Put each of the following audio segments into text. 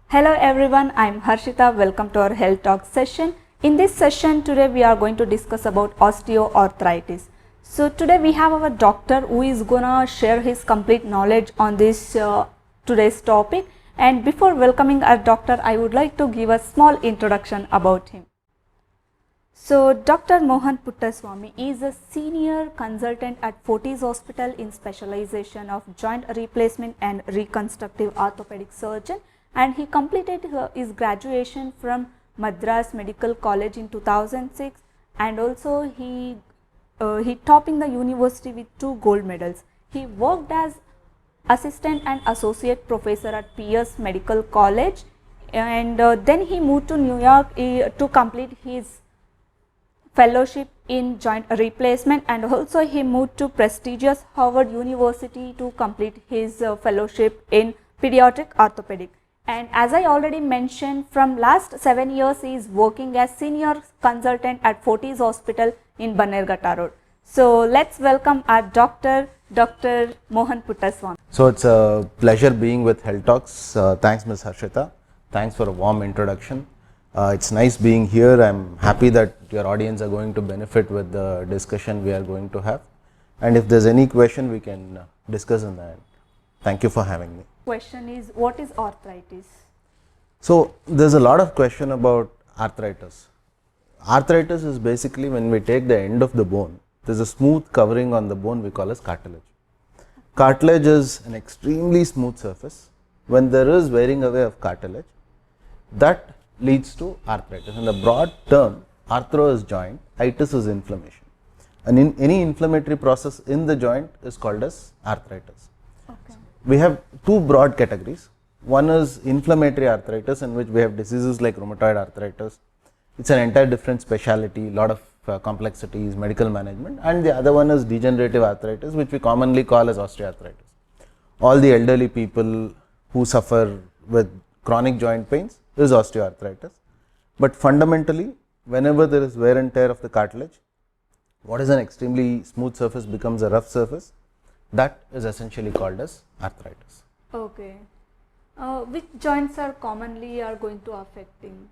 Hello everyone, I am Harshita. Welcome to our Health Talk session. In this session today we are going to discuss about osteoarthritis. So today we have our doctor who is gonna share his complete knowledge on this today's topic. And before welcoming our doctor, I would like to give a small introduction about him. So Dr. Mohan Puttaswamy is a senior consultant at Fortis Hospital in specialization of joint replacement and reconstructive orthopedic surgeon, and he completed his graduation from Madras Medical College in 2006, and also he topped in the university with 2 gold medals. He worked as assistant and associate professor at Pierce Medical College, and then he moved to New York to complete his fellowship in joint replacement, and also he moved to prestigious Harvard University to complete his fellowship in pediatric orthopedic. And as I already mentioned, from last 7 years he is working as senior consultant at Fortis Hospital in Bannerghatta Road. So let's welcome our doctor, Dr. Mohan Puttaswamy. So it's a pleasure being with Health Talks. Thanks Ms. Harshita. Thanks for a warm introduction. It's nice being here. I'm happy that your audience are going to benefit with the discussion we are going to have. And if there's any question, we can discuss on that. Thank you for having me. Question is, what is arthritis? So there's a lot of question about arthritis. Arthritis is basically when we take the end of the bone, there's a smooth covering on the bone we call as cartilage. Cartilage is an extremely smooth surface. When there is wearing away of cartilage, that leads to arthritis. In the broad term, arthro is joint, itis is inflammation, and in any inflammatory process in the joint is called as arthritis. Okay. We have 2 broad categories. One is inflammatory arthritis, in which we have diseases like rheumatoid arthritis. It's an entire different specialty, lot of complexities, medical management, and the other one is degenerative arthritis, which we commonly call as osteoarthritis. All the elderly people who suffer with chronic joint pains is osteoarthritis. But fundamentally, whenever there is wear and tear of the cartilage, what is an extremely smooth surface becomes a rough surface. That is essentially called as arthritis. Okay. Which joints are commonly going to affecting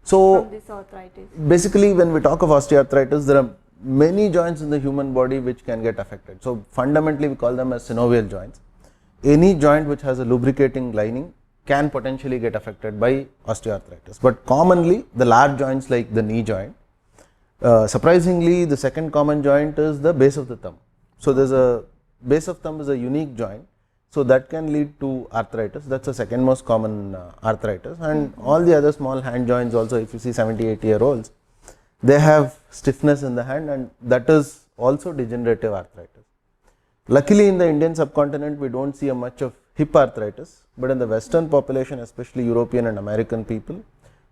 So from this arthritis? basically, when we talk of osteoarthritis, there are many joints in the human body which can get affected. So fundamentally, we call them as synovial joints. Any joint which has a lubricating lining can potentially get affected by osteoarthritis. But commonly, the large joints like the knee joint, surprisingly, the second common joint is the base of the thumb. So there's a base of thumb is a unique joint. So that can lead to arthritis. That's the second most common arthritis. And all the other small hand joints also, if you see 70, 80-year-olds, they have stiffness in the hand, and that is also degenerative arthritis. Luckily, in the Indian subcontinent, we don't see much of hip arthritis, but in the Western population, especially European and American people,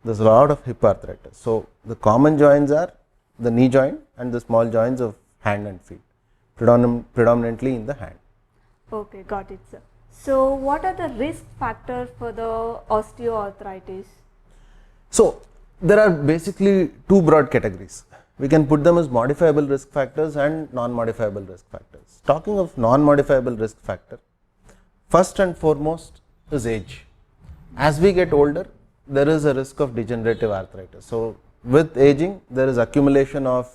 there's a lot of hip arthritis. So the common joints are the knee joint and the small joints of hand and feet, predominantly in the hand. Okay, got it, sir. So what are the risk factors for the osteoarthritis? So there are basically 2 broad categories. We can put them as modifiable risk factors and non-modifiable risk factors. Talking of non-modifiable risk factor, first and foremost is age. As we get older, there is a risk of degenerative arthritis. So with aging, there is accumulation of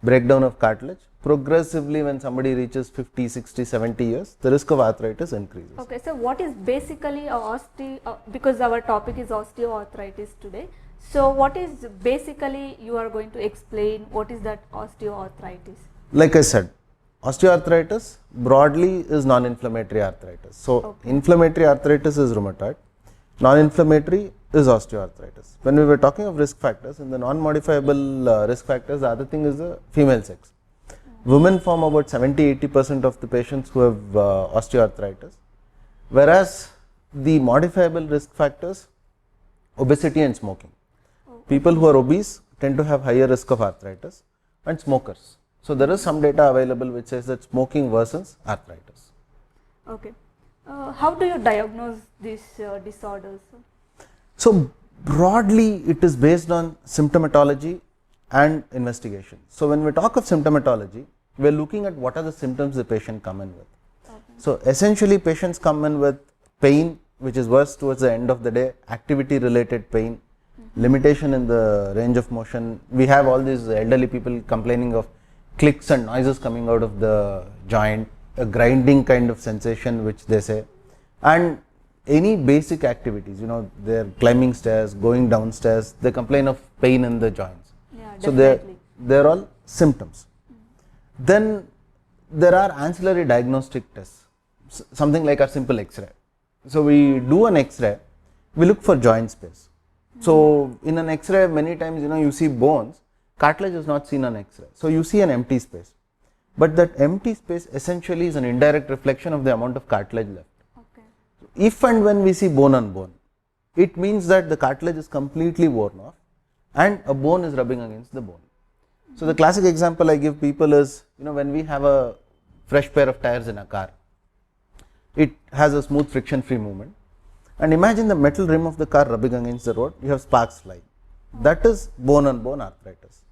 breakdown of cartilage. Progressively, when somebody reaches 50, 60, 70 years, the risk of arthritis increases. Okay, so what is basically because our topic is osteoarthritis today. So what is basically you are going to explain what is that osteoarthritis? Like I said, osteoarthritis broadly is non-inflammatory arthritis. So inflammatory arthritis is rheumatoid, non-inflammatory is osteoarthritis. When we were talking of risk factors, in the non-modifiable risk factors, the other thing is the female sex. Women form about 70-80% of the patients who have osteoarthritis, whereas the modifiable risk factors, obesity and smoking. People who are obese tend to have higher risk of arthritis, and smokers. So there is some data available which says that smoking worsens arthritis. Okay. How do you diagnose these disorders? So broadly, it is based on symptomatology and investigation. So when we talk of symptomatology, we are looking at what are the symptoms the patient come in with. Okay. So essentially, patients come in with pain which is worse towards the end of the day, activity related pain, limitation in the range of motion. We have all these elderly people complaining of clicks and noises coming out of the joint, a grinding kind of sensation which they say, and any basic activities, they're climbing stairs, going downstairs, they complain of pain in the joints. Yeah, so definitely. they're all symptoms. Then there are ancillary diagnostic tests, something like a simple X-ray. So we do an X-ray, we look for joint space. So in an X-ray, many times you see bones, cartilage is not seen on X-ray. So you see an empty space, but that empty space essentially is an indirect reflection of the amount of cartilage left. Okay. If and when we see bone on bone, it means that the cartilage is completely worn off and a bone is rubbing against the bone. So the classic example I give people is, when we have a fresh pair of tires in a car, it has a smooth friction free movement, and imagine the metal rim of the car rubbing against the road, you have sparks flying. That is bone on bone arthritis.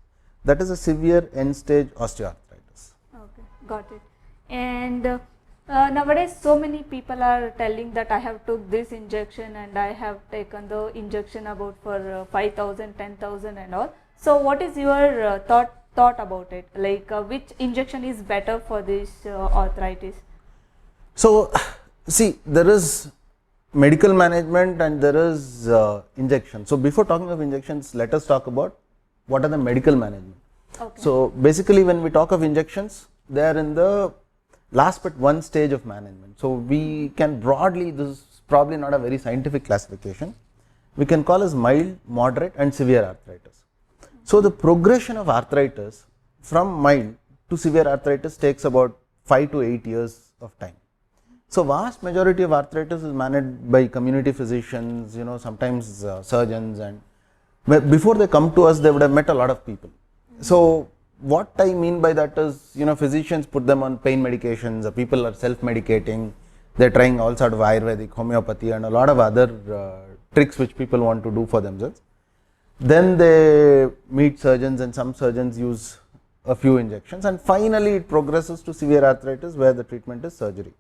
That is a severe end stage osteoarthritis. Okay, got it. And nowadays so many people are telling that I have took this injection and I have taken the injection about for 5,000, 10,000 and all. So what is your thought about it? Like which injection is better for this arthritis? So see, there is medical management and there is injection. So before talking of injections, let us talk about what are the medical management. Okay. So basically when we talk of injections, they are in the last but one stage of management. So we can broadly, this is probably not a very scientific classification, we can call as mild, moderate and severe arthritis. So the progression of arthritis from mild to severe arthritis takes about 5 to 8 years of time. So vast majority of arthritis is managed by community physicians, sometimes surgeons, and before they come to us, they would have met a lot of people. So what I mean by that is, physicians put them on pain medications, people are self-medicating, they're trying all sort of Ayurvedic, homeopathy and a lot of other tricks which people want to do for themselves. Then they meet surgeons and some surgeons use a few injections, and finally it progresses to severe arthritis where the treatment is surgery.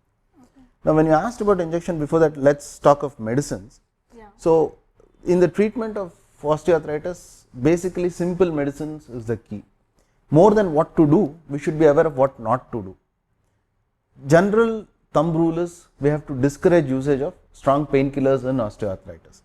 Now when you asked about injection, before that let's talk of medicines. Yeah. So in the treatment of osteoarthritis, basically simple medicines is the key. More than what to do, we should be aware of what not to do. General thumb rule is we have to discourage usage of strong painkillers in osteoarthritis,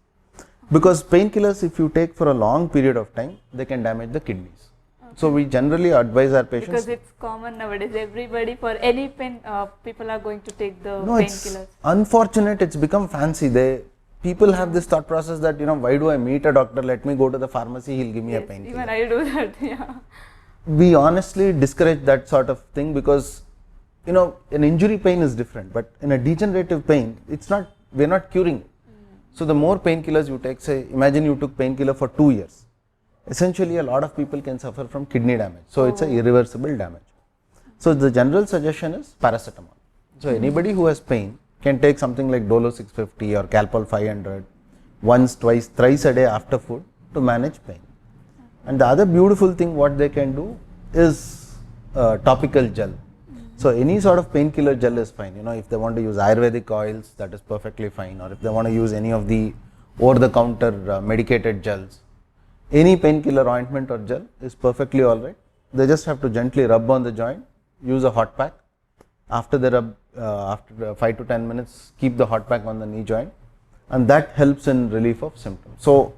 because painkillers if you take for a long period of time, they can damage the kidneys. So we generally advise our patients, because it's common nowadays, everybody for any pain, people are going to take the no, painkillers. it's unfortunate, it's become fancy. People have this thought process that, why do I meet a doctor, let me go to the pharmacy, he'll give me a Yes, painkiller. even I do that, yeah. We honestly discourage that sort of thing, because an injury pain is different, but in a degenerative pain, we're not curing it. So the more painkillers you take, say imagine you took painkiller for 2 years, essentially a lot of people can suffer from kidney damage. So it's a irreversible damage. So the general suggestion is paracetamol. So anybody who has pain can take something like Dolo 650 or Calpol 500 once, twice, thrice a day after food to manage pain. And the other beautiful thing what they can do is topical gel. So any sort of painkiller gel is fine. If they want to use Ayurvedic oils, that is perfectly fine. Or if they want to use any of the over-the-counter medicated gels, any painkiller ointment or gel is perfectly alright. They just have to gently rub on the joint, use a hot pack. After the rub, after 5 to 10 minutes, keep the hot pack on the knee joint, and that helps in relief of symptoms. So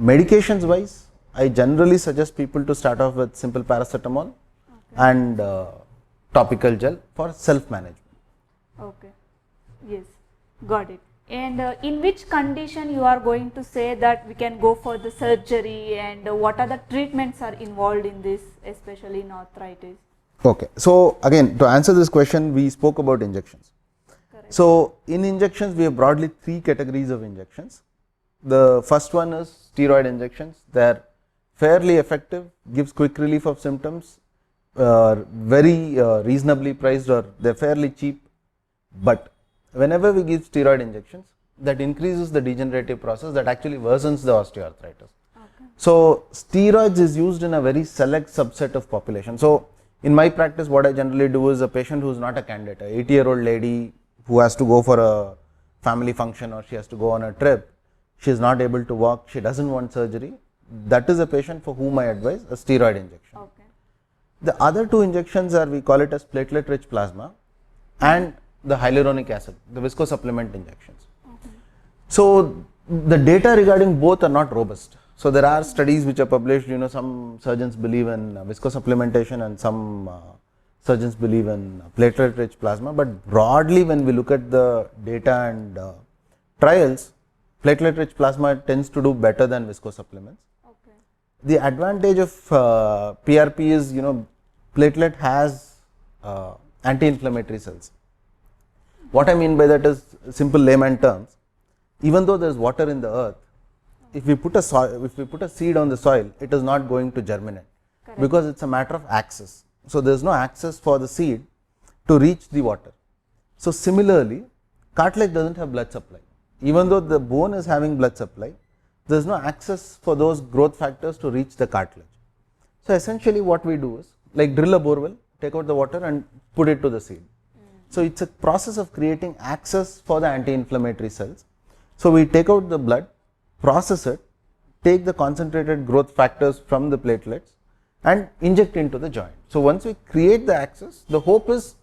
medications wise, I generally suggest people to start off with simple paracetamol and topical gel for self-management. Okay, yes, got it. And in which condition you are going to say that we can go for the surgery, and what are the treatments are involved in this, especially in arthritis? Okay, so again to answer this question, we spoke about injections. Correct. So in injections, we have broadly 3 categories of injections. The first one is steroid injections. They are fairly effective, gives quick relief of symptoms, very reasonably priced, or they are fairly cheap. But whenever we give steroid injections, that increases the degenerative process, that actually worsens the osteoarthritis. Okay. So steroids is used in a very select subset of population. So in my practice, what I generally do is a patient who is not a candidate, a 80-year-old lady who has to go for a family function or she has to go on a trip, she is not able to walk, she doesn't want surgery, that is a patient for whom I advise a steroid injection. Okay. The other two injections are, we call it as platelet rich plasma and the hyaluronic acid, the viscosupplement injections. Okay. So the data regarding both are not robust. So there are studies which are published, some surgeons believe in viscosupplementation and some surgeons believe in platelet rich plasma, but broadly when we look at the data and trials, platelet rich plasma tends to do better than viscosupplements. Okay. The advantage of PRP is, platelet has anti-inflammatory cells. What I mean by that is, simple layman terms, even though there is water in the earth, if we put a seed on the soil, it is not going to germinate. Correct. Because it's a matter of access. So there is no access for the seed to reach the water. So similarly, cartilage doesn't have blood supply. Even though the bone is having blood supply, there is no access for those growth factors to reach the cartilage. So essentially what we do is, like drill a borewell, take out the water and put it to the seed. So it's a process of creating access for the anti-inflammatory cells. So we take out the blood, process it, take the concentrated growth factors from the platelets and inject into the joint. So once we create the access, the hope is,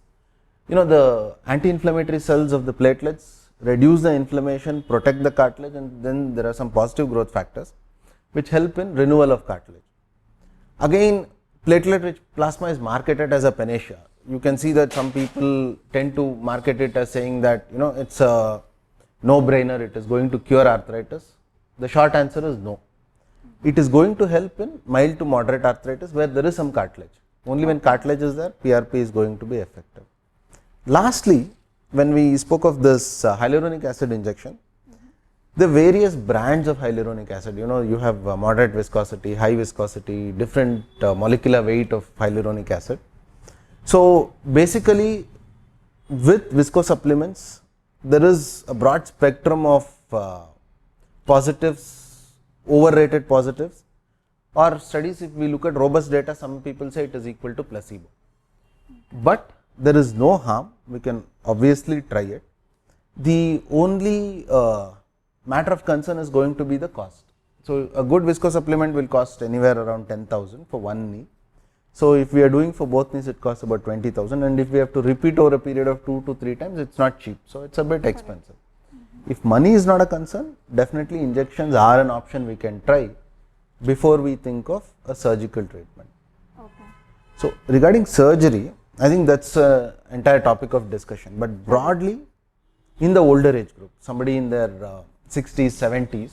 the anti-inflammatory cells of the platelets reduce the inflammation, protect the cartilage, and then there are some positive growth factors which help in renewal of cartilage. Again, platelet rich plasma is marketed as a panacea. You can see that some people tend to market it as saying that, it's a no-brainer, it is going to cure arthritis. The short answer is no. It is going to help in mild to moderate arthritis where there is some cartilage. Only when cartilage is there, PRP is going to be effective. Lastly, when we spoke of this hyaluronic acid injection, the various brands of hyaluronic acid, you have moderate viscosity, high viscosity, different molecular weight of hyaluronic acid. So basically, with viscosupplements, there is a broad spectrum of positives, overrated positives, or studies, if we look at robust data, some people say it is equal to placebo. But there is no harm, we can obviously try it. The only matter of concern is going to be the cost. So a good viscosupplement will cost anywhere around 10,000 for one knee. So if we are doing for both knees, it costs about 20,000, and if we have to repeat over a period of 2 to 3 times, it's not cheap. So it's a bit expensive. If money is not a concern, definitely injections are an option we can try before we think of a surgical treatment. Okay. So regarding surgery, I think that's an entire topic of discussion. But broadly, in the older age group, somebody in their 60s,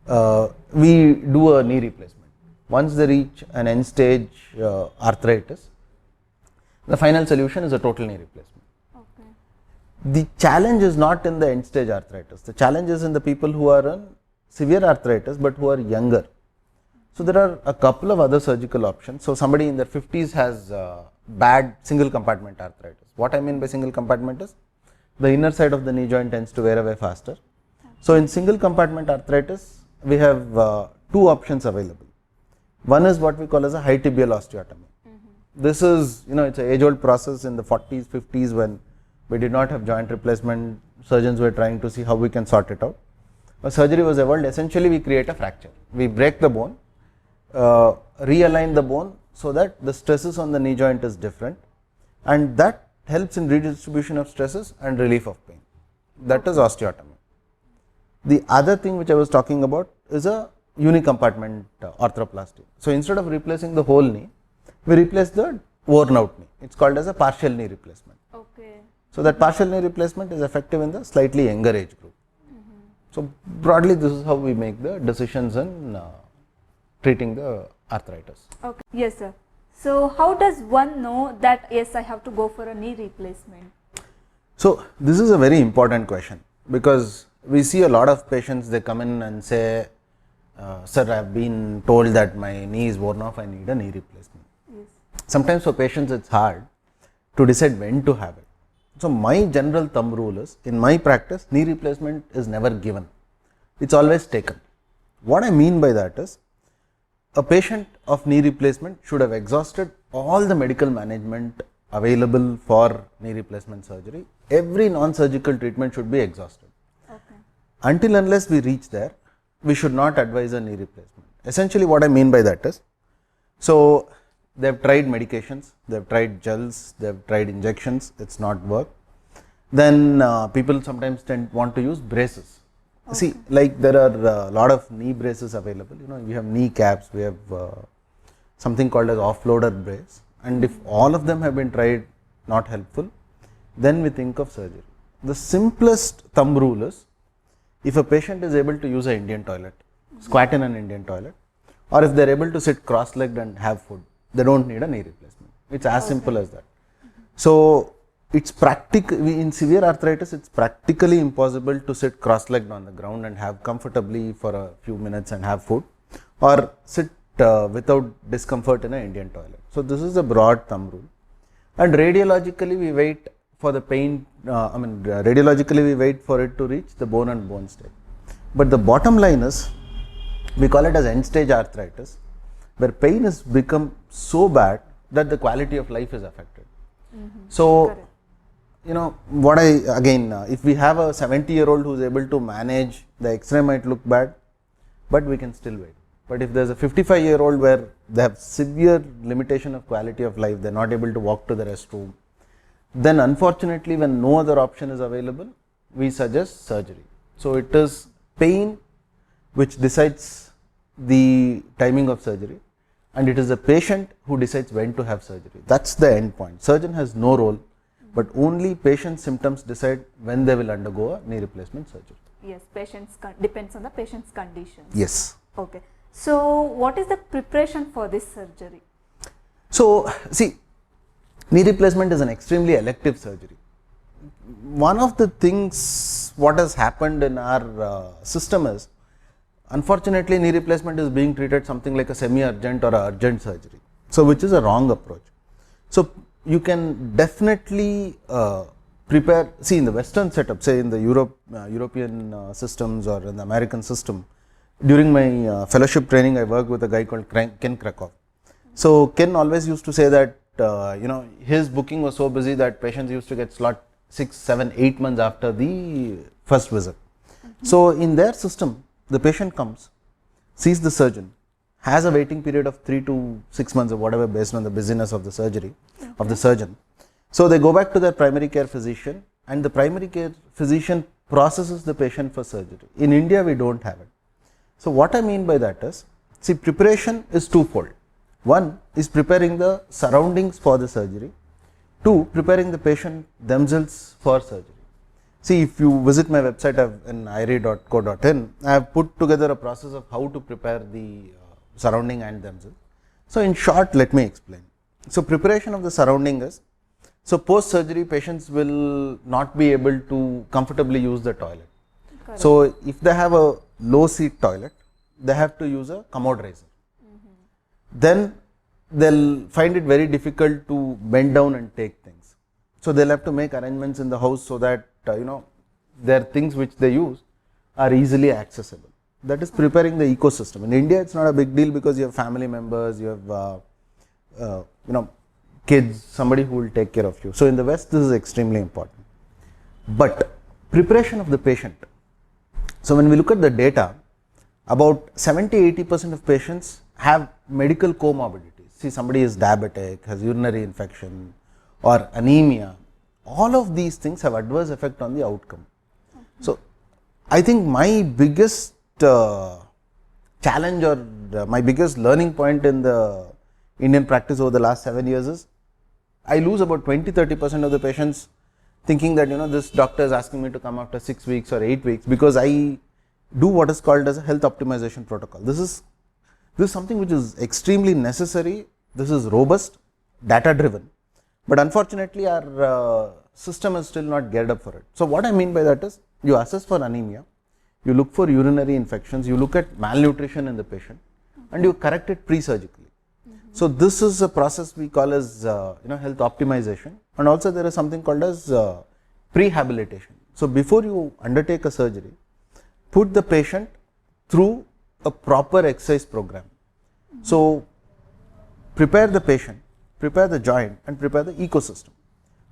70s, we do a knee replacement. Once they reach an end stage arthritis, the final solution is a total knee replacement. Okay. The challenge is not in the end stage arthritis. The challenge is in the people who are in severe arthritis but who are younger. So there are a couple of other surgical options. So somebody in their 50s has bad single compartment arthritis. What I mean by single compartment is the inner side of the knee joint tends to wear away faster. So in single compartment arthritis, we have 2 options available. One is what we call as a high tibial osteotomy. This is, it's an age-old process in the 40s, 50s when we did not have joint replacement. Surgeons were trying to see how we can sort it out. A surgery was evolved. Essentially, we create a fracture. We break the bone, realign the bone so that the stresses on the knee joint is different, and that helps in redistribution of stresses and relief of pain. That is osteotomy. The other thing which I was talking about is a unicompartment arthroplasty. So instead of replacing the whole knee, we replace the worn out knee. It's called as a partial knee replacement. Okay. So that partial knee replacement is effective in the slightly younger age group. So broadly, this is how we make the decisions in treating the arthritis. Okay. Yes, sir. So how does one know that yes, I have to go for a knee replacement? So this is a very important question, because we see a lot of patients, they come in and say, sir, I have been told that my knee is worn off, I need a knee replacement. Yes. Sometimes for patients it's hard to decide when to have it. So my general thumb rule is, in my practice, knee replacement is never given. It's always taken. What I mean by that is, a patient of knee replacement should have exhausted all the medical management available for knee replacement surgery. Every non-surgical treatment should be exhausted. until unless we reach there, we should not advise a knee replacement. Essentially what I mean by that is, so they have tried medications, they have tried gels, they have tried injections, it's not work. Then people sometimes want to use braces. Okay. See, like there are a lot of knee braces available, we have knee caps, we have something called as offloader brace, and if all of them have been tried not helpful, then we think of surgery. The simplest thumb rule is, if a patient is able to use an Indian toilet, squat in an Indian toilet, or if they are able to sit cross-legged and have food, they don't need a knee replacement. It's as simple as that. So it's in severe arthritis, it's practically impossible to sit cross-legged on the ground and have comfortably for a few minutes and have food, or sit without discomfort in an Indian toilet. So this is a broad thumb rule. And radiologically we wait for the pain, radiologically we wait for it to reach the bone and bone stage. But the bottom line is, we call it as end stage arthritis, where pain has become so bad that the quality of life is affected. So, if we have a 70-year-old who is able to manage, the X-ray might look bad, but we can still wait. But if there is a 55-year-old where they have severe limitation of quality of life, they are not able to walk to the restroom, then unfortunately when no other option is available, we suggest surgery. So it is pain which decides the timing of surgery, and it is the patient who decides when to have surgery. That's the end point. Surgeon has no role, but only patient symptoms decide when they will undergo a knee replacement surgery. Yes, depends on the patient's conditions. Yes. Okay. So what is the preparation for this surgery? So see, knee replacement is an extremely elective surgery. One of the things what has happened in our system is, unfortunately knee replacement is being treated something like a semi-urgent or a urgent surgery, so which is a wrong approach. So you can definitely prepare, see in the Western setup, say in the European systems or in the American system. During my fellowship training, I worked with a guy called Ken Krakow. So Ken always used to say that his booking was so busy that patients used to get slot 6, 7, 8 months after the first visit. So in their system, the patient comes, sees the surgeon, has a waiting period of 3 to 6 months or whatever based on the busyness of the surgery, of the surgeon. So they go back to their primary care physician, and the primary care physician processes the patient for surgery. In India, we don't have it. So what I mean by that is, see, preparation is twofold. One is preparing the surroundings for the surgery. Two, preparing the patient themselves for surgery. See, if you visit my website in irie.co.in, I have put together a process of how to prepare the surrounding and themselves. So in short, let me explain. So preparation of the surrounding is, so post surgery patients will not be able to comfortably use the toilet. Correct. So if they have a low seat toilet, they have to use a commode raiser. Then they'll find it very difficult to bend down and take things. So they'll have to make arrangements in the house so that their things which they use are easily accessible. That is preparing the ecosystem. In India, it's not a big deal because you have family members, you have kids, somebody who will take care of you. So in the West, this is extremely important. But preparation of the patient. So when we look at the data, about 70-80% of patients have medical comorbidities. See, somebody is diabetic, has urinary infection or anemia. All of these things have adverse effect on the outcome. So I think my biggest challenge or my biggest learning point in the Indian practice over the last 7 years is, I lose about 20-30% of the patients thinking that this doctor is asking me to come after 6 weeks or 8 weeks because I do what is called as a health optimization protocol. This is something which is extremely necessary. This is robust, data driven, but unfortunately our system is still not geared up for it. So what I mean by that is, you assess for anemia, you look for urinary infections, you look at malnutrition in the patient, and you correct it pre-surgically. So this is a process we call as health optimization, and also there is something called as prehabilitation. So before you undertake a surgery, put the patient through a proper exercise program. So prepare the patient, prepare the joint, and prepare the ecosystem.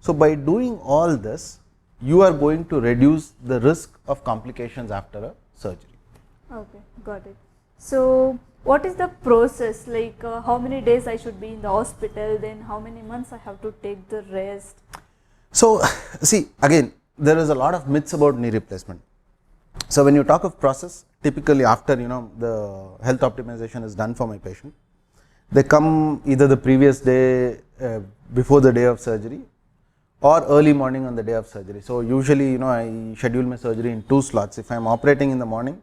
So by doing all this, you are going to reduce the risk of complications after a surgery. Okay, got it. So, what is the process? Like, how many days I should be in the hospital? Then, how many months I have to take the rest? So, see, again, there is a lot of myths about knee replacement. So, when you talk of process, typically after the health optimization is done for my patient, they come either the previous day before the day of surgery or early morning on the day of surgery. So, usually I schedule my surgery in 2 slots. If I am operating in the morning,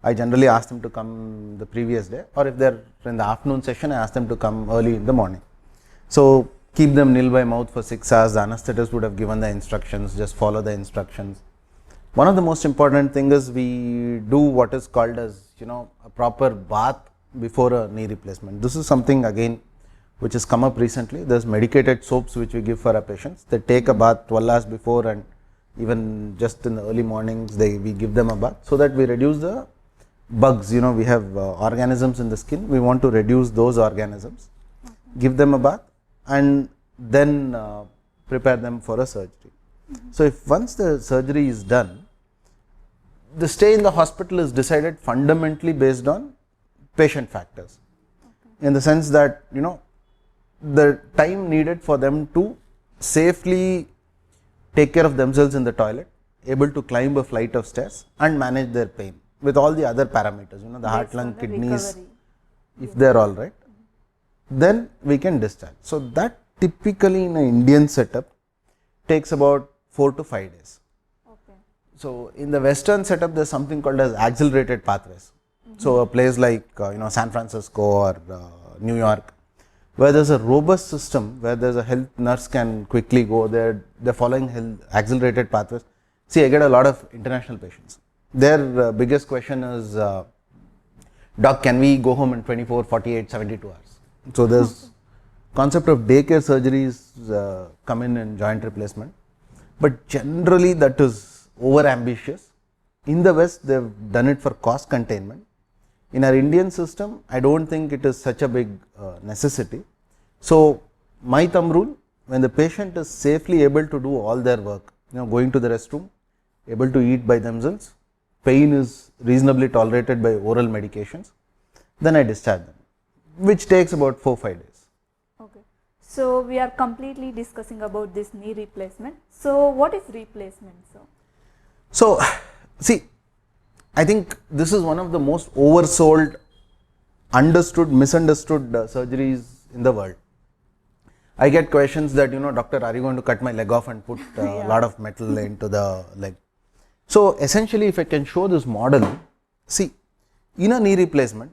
I generally ask them to come the previous day, or if they are in the afternoon session, I ask them to come early in the morning. So, keep them nil by mouth for 6 hours. The anesthetist would have given the instructions, just follow the instructions. One of the most important things is we do what is called as a proper bath before a knee replacement. This is something again which has come up recently. There's medicated soaps which we give for our patients. They take a bath 12 hours before, and even just in the early mornings we give them a bath so that we reduce the bugs. We have organisms in the skin. We want to reduce those organisms, give them a bath, and then prepare them for a surgery. So, if once the surgery is done, the stay in the hospital is decided fundamentally based on patient factors, in the sense that the time needed for them to safely take care of themselves in the toilet, able to climb a flight of stairs and manage their pain with all the other parameters, the heart, lung, kidneys, recovery. If they are all right, then we can discharge. So, that typically in an Indian setup takes about 4 to 5 days. Okay. So, in the Western setup, there is something called as accelerated pathways. So, a place like San Francisco or New York, where there is a robust system, where there is a health nurse can quickly go there, they are following accelerated pathways. See, I get a lot of international patients. Their biggest question is, doc, can we go home in 24, 48, 72 hours? So, there is concept of daycare surgeries come in joint replacement, but generally that is over ambitious. In the West, they have done it for cost containment. In our Indian system, I do not think it is such a big necessity. So, my thumb rule, when the patient is safely able to do all their work, going to the restroom, able to eat by themselves, pain is reasonably tolerated by oral medications, then I discharge them, which takes about 4-5 days. Okay. So, we are completely discussing about this knee replacement. So, what is replacement? So, see, I think this is one of the most oversold, misunderstood surgeries in the world. I get questions that, doctor, are you going to cut my leg off and put a lot of metal into the leg? So, essentially, if I can show this model, see, in a knee replacement,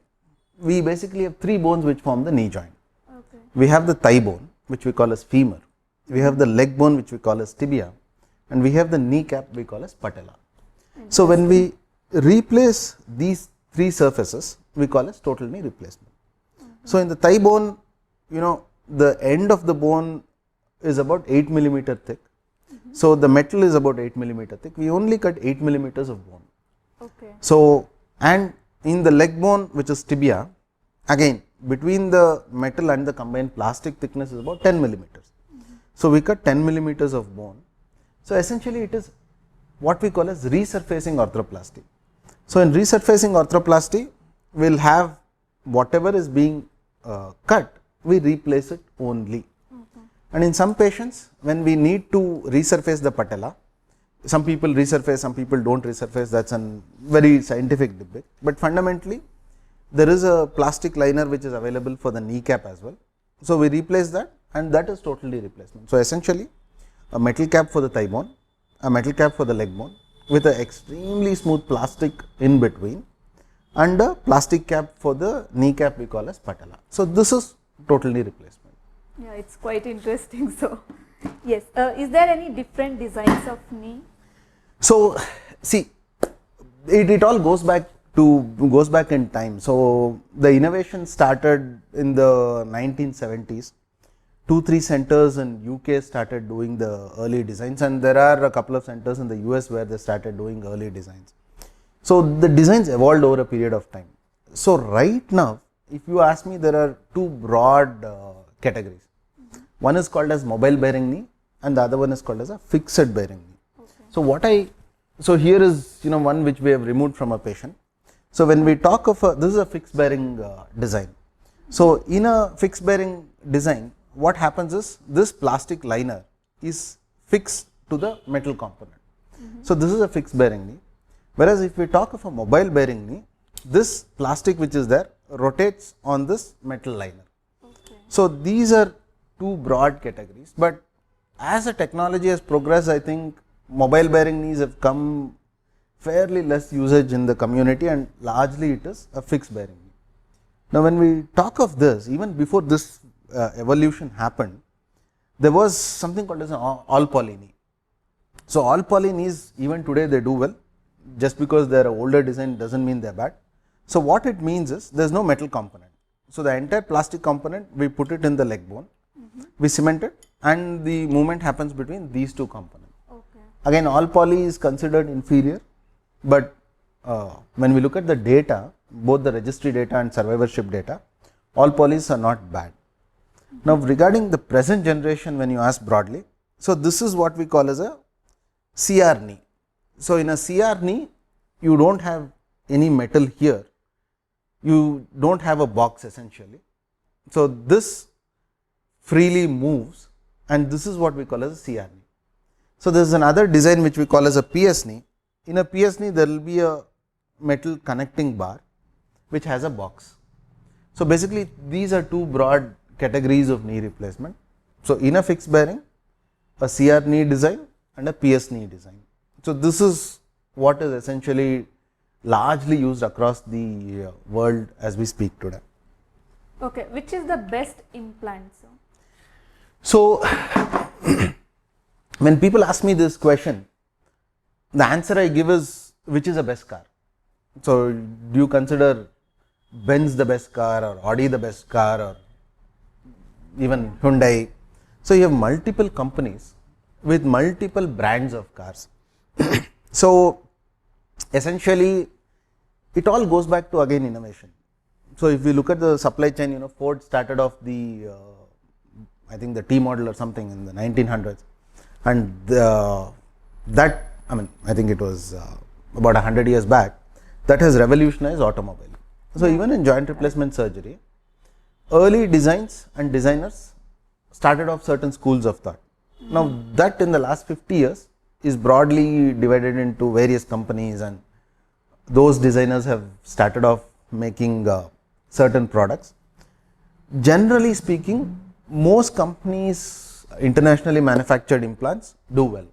we basically have 3 bones which form the knee joint. Okay. We have the thigh bone, which we call as femur. We have the leg bone, which we call as tibia, and we have the kneecap we call as patella. So, when we replace these 3 surfaces, we call as total knee replacement. So, in the thigh bone, the end of the bone is about 8 millimeter thick. So, the metal is about 8 millimeter thick. We only cut 8 millimeters of bone. Okay. So, and in the leg bone, which is tibia, again between the metal and the combined plastic thickness is about 10 millimeters. So, we cut 10 millimeters of bone. So, essentially it is what we call as resurfacing arthroplasty. So, in resurfacing arthroplasty, we will have whatever is being cut, we replace it only. And in some patients, when we need to resurface the patella, some people resurface, some people do not resurface, that is a very scientific debate, but fundamentally there is a plastic liner which is available for the kneecap as well. So, we replace that, and that is totally replacement. So, essentially a metal cap for the thigh bone, a metal cap for the leg bone with an extremely smooth plastic in between, and a plastic cap for the kneecap we call as patella. So, this is total knee replacement. Yeah, it's quite interesting. So, yes, is there any different designs of knee? So, see, it all goes back in time. So, the innovation started in the 1970s. 2-3 centers in UK started doing the early designs, and there are a couple of centers in the US where they started doing early designs. So, the designs evolved over a period of time. So, right now, if you ask me, there are 2 broad categories. One is called as mobile bearing knee, and the other one is called as a fixed bearing knee. Okay. So here is one which we have removed from a patient. So when we talk of this is a fixed bearing design. So in a fixed bearing design, what happens is this plastic liner is fixed to the metal component. So this is a fixed bearing knee. Whereas if we talk of a mobile bearing knee, this plastic which is there rotates on this metal liner. So these are two broad categories, but as the technology has progressed, I think mobile bearing knees have come fairly less usage in the community, and largely it is a fixed bearing knee. Now when we talk of this, even before this evolution happened, there was something called as an all poly knee. So all poly knees even today they do well. Just because they are an older design doesn't mean they are bad. So what it means is there is no metal component. So the entire plastic component we put it in the leg bone, we cement it, and the movement happens between these two components. Again, all poly is considered inferior, but when we look at the data, both the registry data and survivorship data, all polys are not bad. Now regarding the present generation, when you ask broadly, so this is what we call as a CR knee. So in a CR knee, you don't have any metal here, you don't have a box essentially. So this freely moves, and this is what we call as a CR knee. So there is another design which we call as a PS knee. In a PS knee, there will be a metal connecting bar which has a box. So basically these are two broad categories of knee replacement. So in a fixed bearing, a CR knee design and a PS knee design. So this is what is essentially largely used across the world as we speak today. Okay, which is the best implant, sir? So when people ask me this question, the answer I give is, which is the best car? So do you consider Benz the best car, or Audi the best car, or even Hyundai? So you have multiple companies with multiple brands of cars. So essentially it all goes back to again innovation. So if we look at the supply chain, Ford started off the I think the T model or something in the 1900s, and that, I think it was about 100 years back, that has revolutionized automobile. So even in joint replacement surgery, early designs and designers started off certain schools of thought. Now that in the last 50 years is broadly divided into various companies, and those designers have started off making certain products. Generally speaking, most companies internationally manufactured implants do well.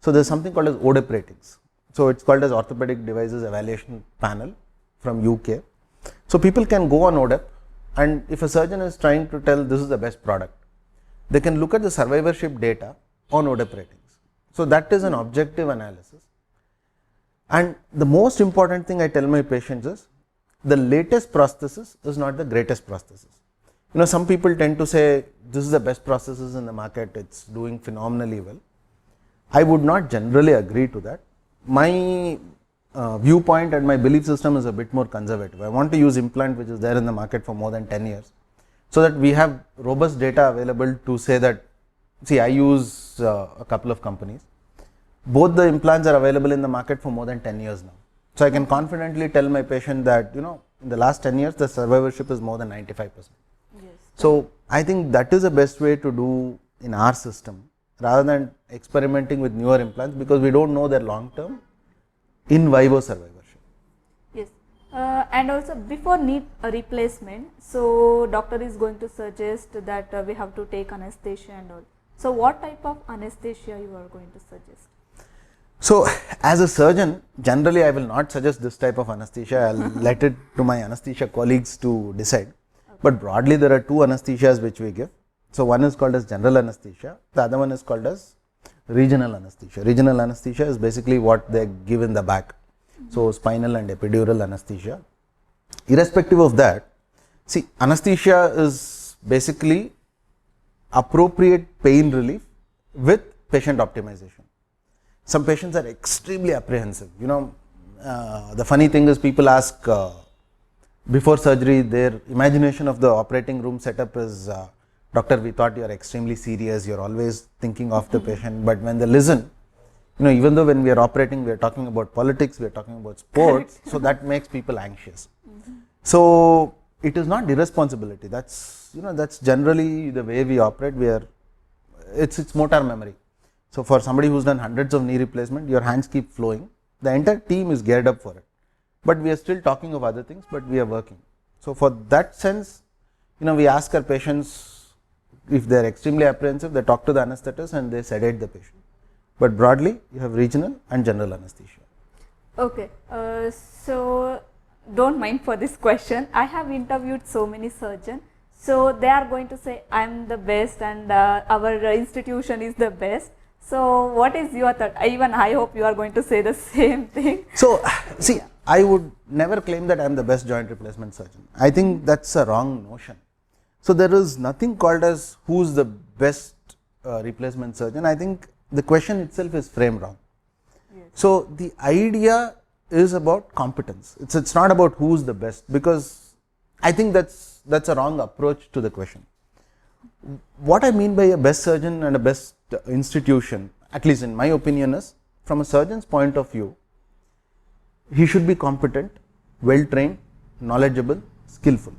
So there is something called as ODEP ratings. So it's called as Orthopedic Devices Evaluation Panel from UK. So people can go on ODEP, and if a surgeon is trying to tell this is the best product, they can look at the survivorship data on ODEP ratings. So that is an objective analysis. And the most important thing I tell my patients is, the latest prosthesis is not the greatest prosthesis. Some people tend to say this is the best prosthesis in the market, it's doing phenomenally well. I would not generally agree to that. My viewpoint and my belief system is a bit more conservative. I want to use implant which is there in the market for more than 10 years, so that we have robust data available to say that, see, I use a couple of companies. Both the implants are available in the market for more than 10 years now. So I can confidently tell my patient that, in the last 10 years, the survivorship is more than 95%. Yes. So I think that is the best way to do in our system, rather than experimenting with newer implants, because we don't know their long term in vivo survivorship. Yes. And also before knee replacement, so doctor is going to suggest that we have to take anesthesia and all. So what type of anesthesia you are going to suggest? So as a surgeon, generally I will not suggest this type of anesthesia. I will let it to my anesthesia colleagues to decide. Okay. But broadly there are two anesthesias which we give. So one is called as general anesthesia, the other one is called as regional anesthesia. Regional anesthesia is basically what they give in the back. So spinal and epidural anesthesia. Irrespective of that, see, anesthesia is basically appropriate pain relief with patient optimization. Some patients are extremely apprehensive. The funny thing is, people ask before surgery, their imagination of the operating room setup is, doctor, we thought you are extremely serious, you are always thinking of the patient, but when they listen, even though when we are operating, we are talking about politics, we are talking about sports, so that makes people anxious. So it is not irresponsibility. That's generally the way we operate. It's motor memory. So for somebody who's done hundreds of knee replacement, your hands keep flowing. The entire team is geared up for it. But we are still talking of other things, but we are working. So for that sense, we ask our patients, if they are extremely apprehensive, they talk to the anesthetist and they sedate the patient. But broadly, you have regional and general anesthesia. Okay, so don't mind for this question. I have interviewed so many surgeons. So they are going to say, I am the best and our institution is the best. So what is your thought? Even I hope you are going to say the same thing. So see, I would never claim that I am the best joint replacement surgeon. I think that's a wrong notion. So there is nothing called as who's the best replacement surgeon. I think the question itself is framed wrong. Yes. So the idea is about competence. It's not about who's the best, because I think that's a wrong approach to the question. What I mean by a best surgeon and a best institution, at least in my opinion, is from a surgeon's point of view, he should be competent, well trained, knowledgeable, skillful.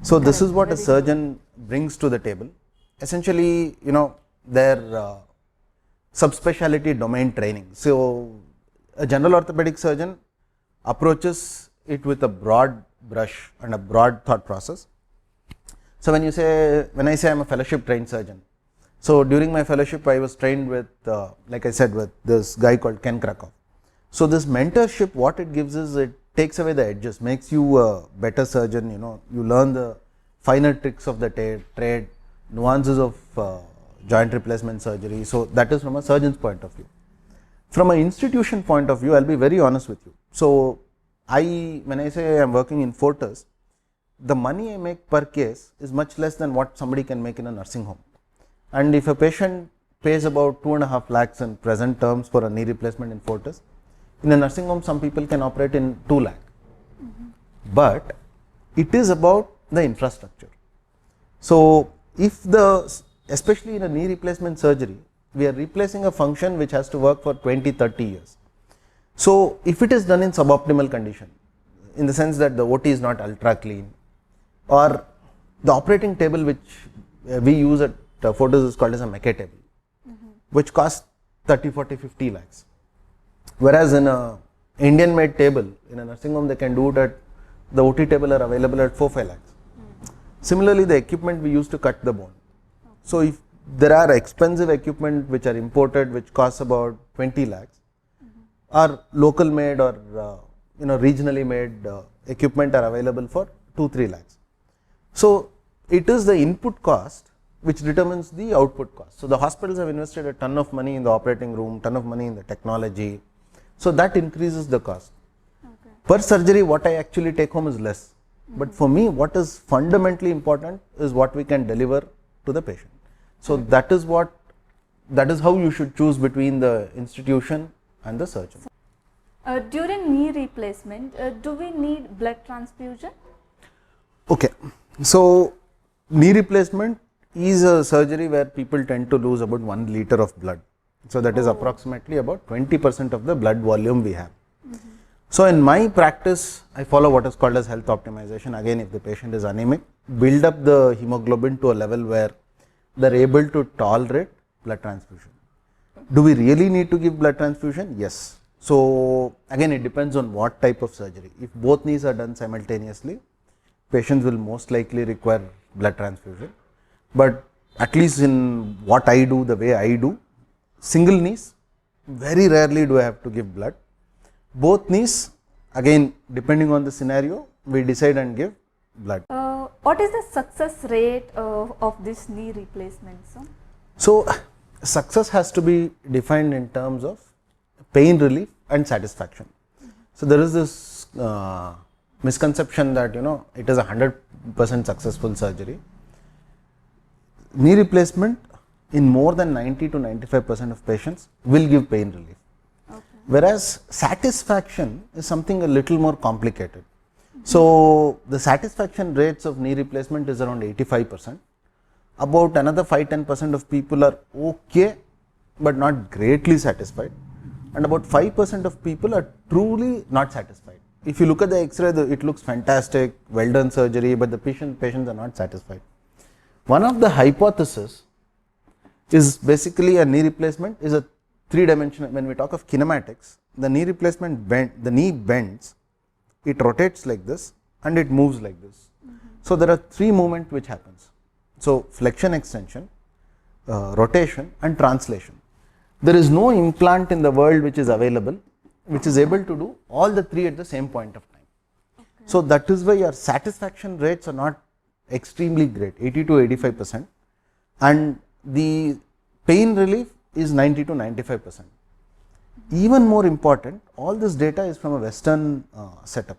So this is what a surgeon brings to the table. Essentially, their subspecialty domain training. So a general orthopedic surgeon approaches it with a broad brush and a broad thought process. So when I say I'm a fellowship trained surgeon, so during my fellowship I was trained with, like I said, with this guy called Ken Krakow. So this mentorship, what it gives is, it takes away the edges, makes you a better surgeon. You learn the finer tricks of the trade, nuances of joint replacement surgery. So that is from a surgeon's point of view. From an institution point of view, I'll be very honest with you. So when I say I'm working in Fortis, the money I make per case is much less than what somebody can make in a nursing home. And if a patient pays about 2.5 lakhs in present terms for a knee replacement in Fortis, in a nursing home some people can operate in 2 lakh. But it is about the infrastructure. So especially in a knee replacement surgery, we are replacing a function which has to work for 20-30 years. So if it is done in suboptimal condition, in the sense that the OT is not ultra clean, or the operating table which we use at Fortis is called as a Mackay table, which costs 30, 40, 50 lakhs. Whereas in a Indian made table, in a nursing home, they can do it at, the OT table are available at 4-5 lakhs. Similarly, the equipment we use to cut the bone. So if there are expensive equipment which are imported, which costs about 20 lakhs, or local made or regionally made equipment are available for 2-3 lakhs. So it is the input cost which determines the output cost. So the hospitals have invested a ton of money in the operating room, ton of money in the technology. So that increases the cost. Okay. Per surgery, what I actually take home is less. But for me, what is fundamentally important is what we can deliver to the patient. So that is how you should choose between the institution and the surgeon. During knee replacement, do we need blood transfusion? Okay, so knee replacement is a surgery where people tend to lose about 1 liter of blood. So that is approximately about 20% of the blood volume we have. So in my practice, I follow what is called as health optimization. Again, if the patient is anemic, build up the hemoglobin to a level where they are able to tolerate blood transfusion. Do we really need to give blood transfusion? Yes. So again, it depends on what type of surgery. If both knees are done simultaneously, patients will most likely require blood transfusion. But at least in what I do, the way I do, single knees, very rarely do I have to give blood. Both knees, again, depending on the scenario, we decide and give blood. What is the success rate of this knee replacement? So success has to be defined in terms of pain relief and satisfaction. So there is this misconception that it is a 100% successful surgery. Knee replacement in more than 90 to 95% of patients will give pain relief. Okay. Whereas satisfaction is something a little more complicated. So the satisfaction rates of knee replacement is around 85%. About another 5-10% of people are okay but not greatly satisfied. and about 5% of people are truly not satisfied. If you look at the X-ray, it looks fantastic, well done surgery, but the patients are not satisfied. One of the hypotheses is basically a knee replacement is a three-dimensional. When we talk of kinematics, the knee replacement the knee bends, it rotates like this and it moves like this. So there are three movements which happens. So flexion, extension, rotation and translation. There is no implant in the world which is available which is able to do all the three at the same point of time. Okay. So that is why your satisfaction rates are not extremely great, 80 to 85%, and the pain relief is 90 to 95%. Even more important, all this data is from a Western setup.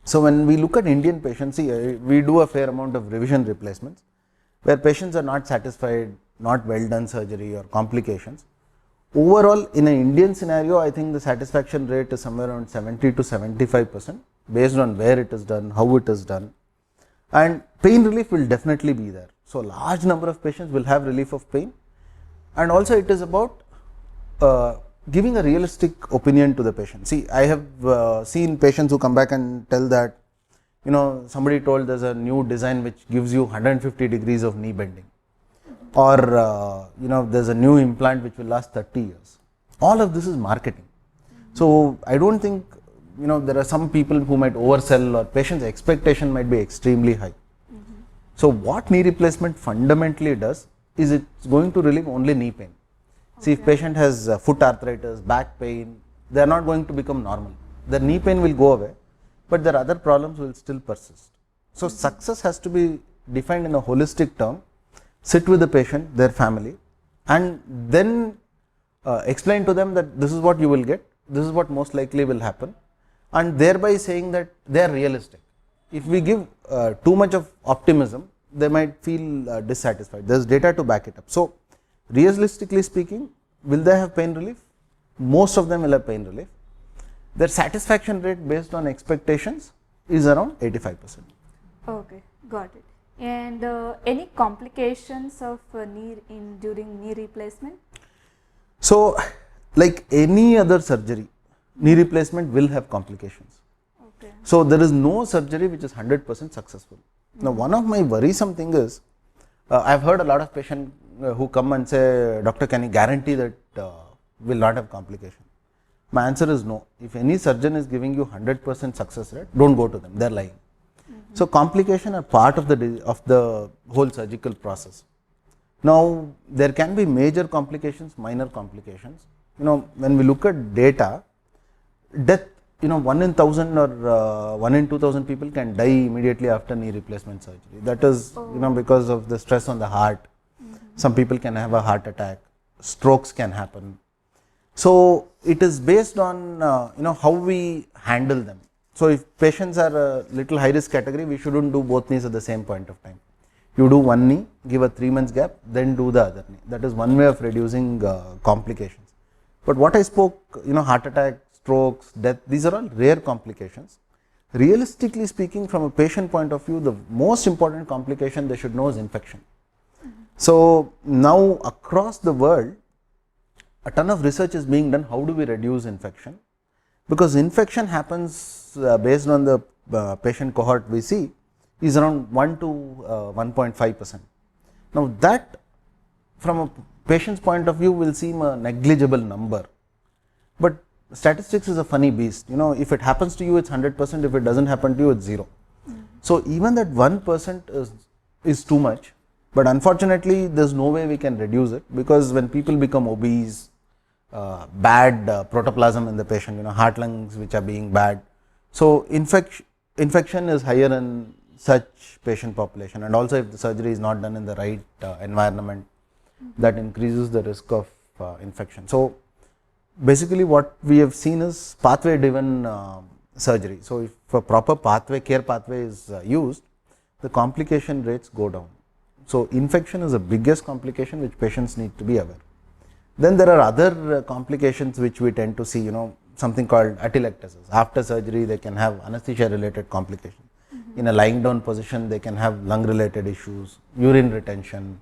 So when we look at Indian patients, we do a fair amount of revision replacements where patients are not satisfied, not well done surgery or complications. Overall, in an Indian scenario, I think the satisfaction rate is somewhere around 70 to 75% based on where it is done, how it is done, and pain relief will definitely be there. So large number of patients will have relief of pain, and also it is about giving a realistic opinion to the patient. See, I have seen patients who come back and tell that, somebody told there's a new design which gives you 150 degrees of knee bending, or there's a new implant which will last 30 years. All of this is marketing. So I don't think, there are some people who might oversell, or patients' expectation might be extremely high. So what knee replacement fundamentally does is it's going to relieve only knee pain. See, if patient has foot arthritis, back pain, they are not going to become normal. Their knee pain will go away, but their other problems will still persist. So success has to be defined in a holistic term. Sit with the patient, their family, and then explain to them that this is what you will get, this is what most likely will happen, and thereby saying that they are realistic. If we give too much of optimism, they might feel dissatisfied. There is data to back it up. So realistically speaking, will they have pain relief? Most of them will have pain relief. Their satisfaction rate based on expectations is around 85%. Okay, got it. And any complications of during knee replacement? So, like any other surgery, knee replacement will have complications. Okay. So there is no surgery which is 100% successful. Now, one of my worrisome thing is, I've heard a lot of patients who come and say, doctor, can you guarantee that will not have complication? My answer is no. If any surgeon is giving you 100% success rate, don't go to them. They're lying. So complications are part of the whole surgical process. Now there can be major complications, minor complications. When we look at data, death, 1 in 1000 or 1 in 2000 people can die immediately after knee replacement surgery. That is, because of the stress on the heart. Some people can have a heart attack. Strokes can happen. So it is based on how we handle them. So if patients are a little high risk category, we shouldn't do both knees at the same point of time. You do one knee, give a 3 months gap, then do the other knee. That is one way of reducing complications. But what I spoke, heart attack, strokes, death, these are all rare complications. Realistically speaking, from a patient point of view, the most important complication they should know is infection. So now across the world, a ton of research is being done. How do we reduce infection? Because infection happens based on the patient cohort we see is around 1 to 1.5%. Now that from a patient's point of view will seem a negligible number, but statistics is a funny beast. If it happens to you, it's 100%. If it doesn't happen to you, it's 0. So even that 1% is too much, but unfortunately there's no way we can reduce it, because when people become obese, bad protoplasm in the patient, heart lungs which are being bad. So infection is higher in such patient population, and also if the surgery is not done in the right environment, that increases the risk of infection. So basically what we have seen is pathway driven surgery. So if a proper care pathway is used, the complication rates go down. So infection is the biggest complication which patients need to be aware. Then there are other complications which we tend to see, something called atelectasis. After surgery, they can have anesthesia related complications. In a lying down position, they can have lung related issues, urine retention,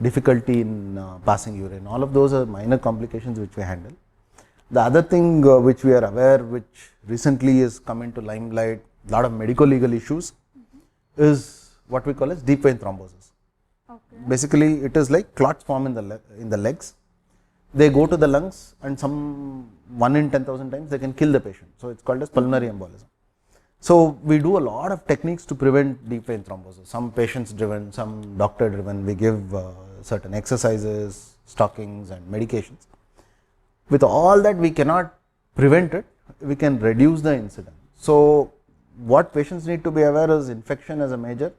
difficulty in passing urine. All of those are minor complications which we handle. The other thing which we are aware, which recently is come into limelight, a lot of medical legal issues, is what we call as deep vein thrombosis. Okay. Basically, it is like clots form in the legs. They go to the lungs, and some 1 in 10,000 times they can kill the patient. So it's called as pulmonary embolism. So we do a lot of techniques to prevent deep vein thrombosis. Some patients driven, some doctor driven. We give certain exercises, stockings, and medications. With all that, we cannot prevent it. We can reduce the incidence. So what patients need to be aware is infection as a major,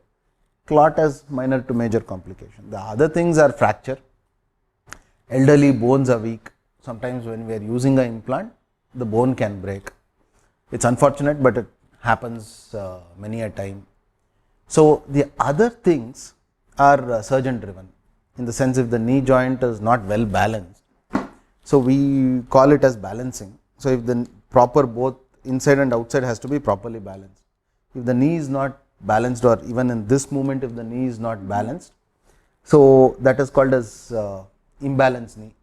clot as minor to major complication. The other things are fracture. Elderly bones are weak. Sometimes when we are using an implant, the bone can break. It's unfortunate, but it happens many a time. So the other things are surgeon driven, in the sense if the knee joint is not well balanced. So we call it as balancing. So if the proper both inside and outside has to be properly balanced. If the knee is not balanced, or even in this movement if the knee is not balanced, so that is called as imbalanced knee.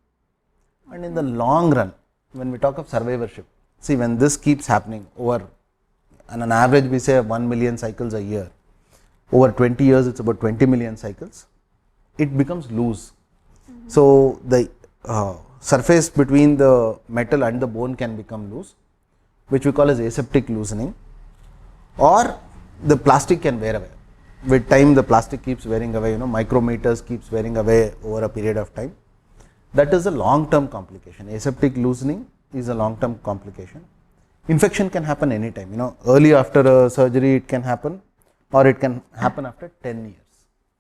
And in the long run, when we talk of survivorship, see, when this keeps happening over, on an average we say 1 million cycles a year, over 20 years it's about 20 million cycles, it becomes loose. So the surface between the metal and the bone can become loose, which we call as aseptic loosening, or the plastic can wear away. With time the plastic keeps wearing away, micrometers keeps wearing away over a period of time. That is a long-term complication. Aseptic loosening is a long-term complication. Infection can happen anytime, early after a surgery it can happen, or it can happen after 10 years.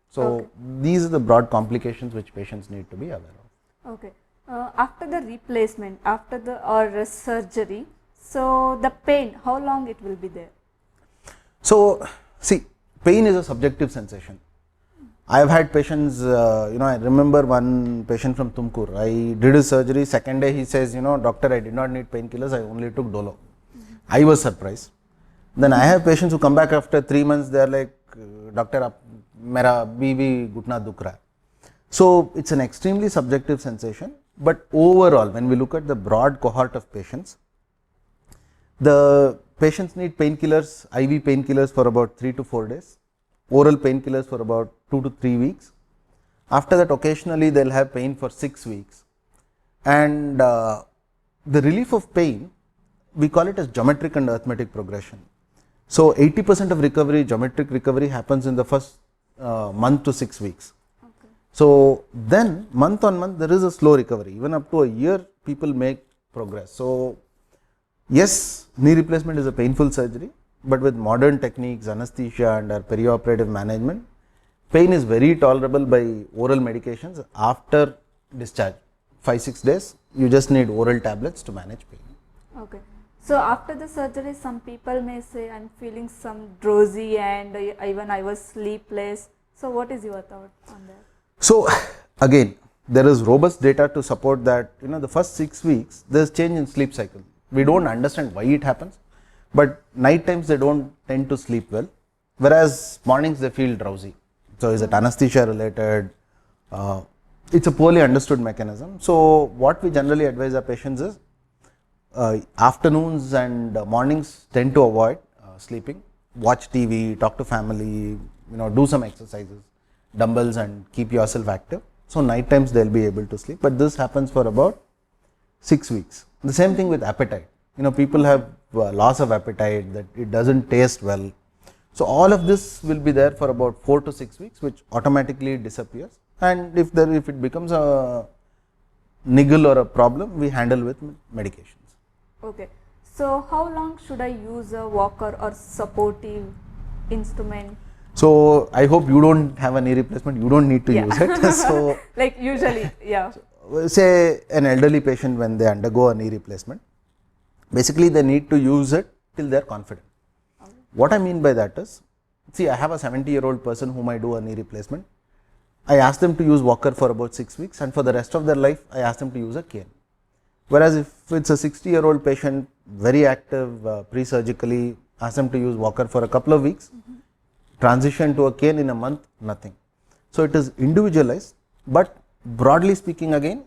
So these are the broad complications which patients need to be aware of. Okay. After the replacement, after the or surgery, so the pain, how long it will be there? So see, pain is a subjective sensation. I have had patients, I remember one patient from Tumkur. I did his surgery, second day he says, doctor, I did not need painkillers, I only took Dolo. I was surprised. Then I have patients who come back after 3 months, they are like, doctor, mera BB gutna dukh raha hai. So it's an extremely subjective sensation, but overall, when we look at the broad cohort of patients, the patients need painkillers, IV painkillers for about 3 to 4 days, oral painkillers for about 2 to 3 weeks. After that, occasionally they'll have pain for 6 weeks. And the relief of pain, we call it as geometric and arithmetic progression. So 80% of recovery, geometric recovery, happens in the first month to 6 weeks. Okay. So then month on month there is a slow recovery. Even up to a year people make progress. So yes, knee replacement is a painful surgery, but with modern techniques, anesthesia and our perioperative management, pain is very tolerable by oral medications after discharge. 5-6 days, you just need oral tablets to manage pain. Okay. So after the surgery, some people may say, I'm feeling some drowsy and even I was sleepless. So what is your thought on that? So again, there is robust data to support that, the first 6 weeks, there's change in sleep cycle. We don't understand why it happens, but night times they don't tend to sleep well, whereas mornings they feel drowsy. So is it anesthesia related? It's a poorly understood mechanism. So what we generally advise our patients is, afternoons and mornings tend to avoid sleeping. Watch TV, talk to family, do some exercises, dumbbells, and keep yourself active. So night times they'll be able to sleep, but this happens for about 6 weeks. The same thing with appetite. People have loss of appetite, that it doesn't taste well. So all of this will be there for about 4 to 6 weeks, which automatically disappears. And if it becomes a niggle or a problem, we handle with medications. Okay. So how long should I use a walker or supportive instrument? So I hope you don't have a knee replacement, you don't need to use it. So like usually, yeah. Say an elderly patient, when they undergo a knee replacement, basically they need to use it till they are confident. Okay. What I mean by that is, see, I have a 70-year-old person whom I do a knee replacement. I ask them to use walker for about 6 weeks, and for the rest of their life I ask them to use a cane. Whereas if it's a 60-year-old patient, very active pre-surgically, ask them to use walker for a couple of weeks, transition to a cane in a month, nothing. So it is individualized, but broadly speaking, again,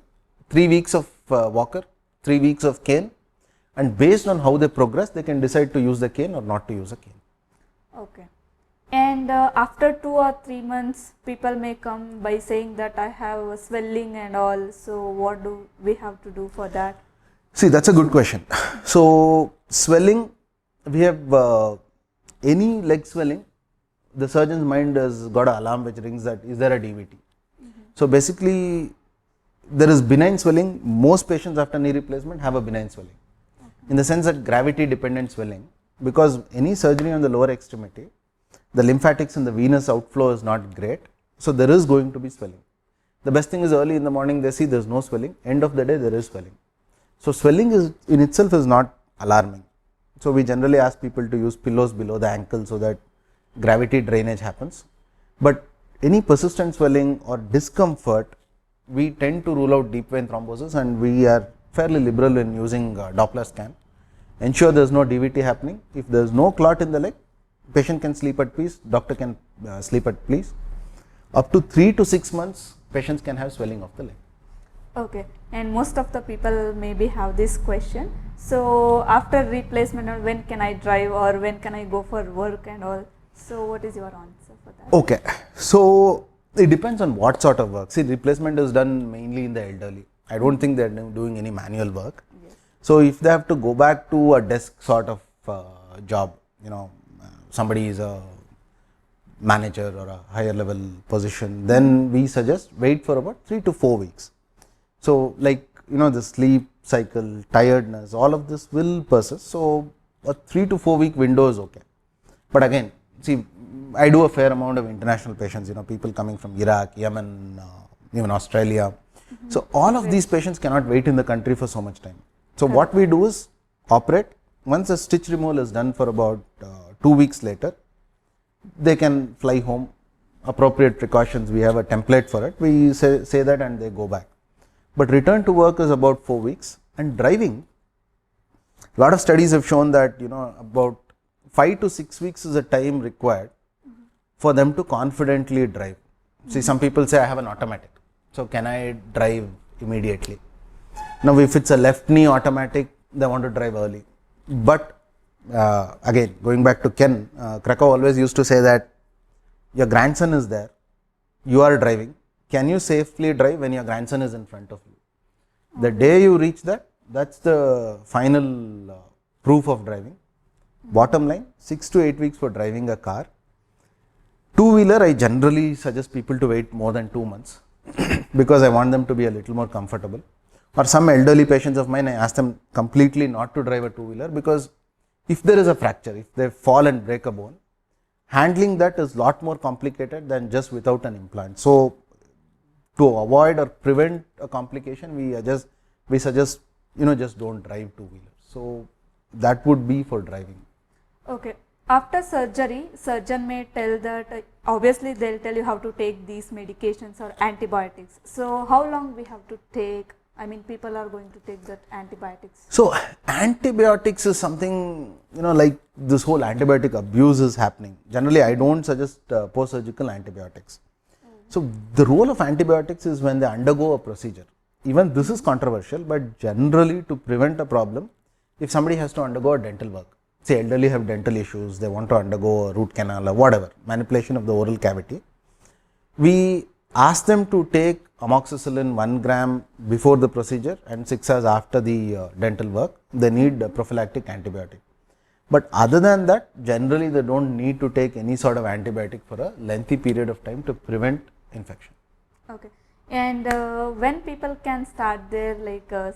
3 weeks of walker, 3 weeks of cane, and based on how they progress, they can decide to use the cane or not to use a cane. Okay. And after 2 or 3 months, people may come by saying that I have a swelling and all. So what do we have to do for that? See, that's a good question. So swelling, we have any leg swelling, the surgeon's mind has got an alarm which rings that is there a DVT. So basically, there is benign swelling. Most patients after knee replacement have a benign swelling, in the sense that gravity dependent swelling, because any surgery on the lower extremity, the lymphatics and the venous outflow is not great, so there is going to be swelling. The best thing is early in the morning they see there is no swelling, end of the day there is swelling. So swelling is in itself is not alarming. So we generally ask people to use pillows below the ankle so that gravity drainage happens. But any persistent swelling or discomfort, we tend to rule out deep vein thrombosis, and we are fairly liberal in using Doppler scan. Ensure there is no DVT happening. If there is no clot in the leg, patient can sleep at peace, doctor can sleep at peace. Up to 3 to 6 months, patients can have swelling of the leg. Okay, and most of the people maybe have this question. So after replacement, when can I drive or when can I go for work and all? So what is your answer for that? Okay, so it depends on what sort of work. See, replacement is done mainly in the elderly. I don't think they are doing any manual work. Yes. So if they have to go back to a desk sort of job, somebody is a manager or a higher level position, then we suggest wait for about 3 to 4 weeks. So like, the sleep cycle, tiredness, all of this will persist. So a 3 to 4 week window is okay. But again, see, I do a fair amount of international patients, people coming from Iraq, Yemen, even Australia. So all of these patients cannot wait in the country for so much time. So what we do is operate. Once a stitch removal is done for about 2 weeks later, they can fly home. Appropriate precautions, we have a template for it. We say that and they go back. But return to work is about 4 weeks. And driving, a lot of studies have shown that about 5 to 6 weeks is the time required for them to confidently drive. See, some people say I have an automatic, so can I drive immediately? Now if it's a left knee automatic, they want to drive early. But again, going back to Ken, Krakow always used to say that your grandson is there, you are driving, can you safely drive when your grandson is in front of you? The day you reach that, that's the final proof of driving. Bottom line, 6 to 8 weeks for driving a car. Two-wheeler, I generally suggest people to wait more than 2 months because I want them to be a little more comfortable. Or some elderly patients of mine, I ask them completely not to drive a two-wheeler, because if there is a fracture, if they fall and break a bone, handling that is lot more complicated than just without an implant. So to avoid or prevent a complication, we suggest just don't drive two-wheelers. So that would be for driving. Okay. After surgery, surgeon may tell that obviously they'll tell you how to take these medications or antibiotics. So how long we have to take? I mean, people are going to take that antibiotics. So antibiotics is something, like this whole antibiotic abuse is happening. Generally, I don't suggest post-surgical antibiotics. So the role of antibiotics is when they undergo a procedure. Even this is controversial, but generally to prevent a problem, if somebody has to undergo a dental work, say elderly have dental issues, they want to undergo a root canal or whatever, manipulation of the oral cavity, we ask them to take amoxicillin 1 gram before the procedure and 6 hours after the dental work. They need a prophylactic antibiotic. But other than that, generally they don't need to take any sort of antibiotic for a lengthy period of time to prevent infection. Okay. And when people can start their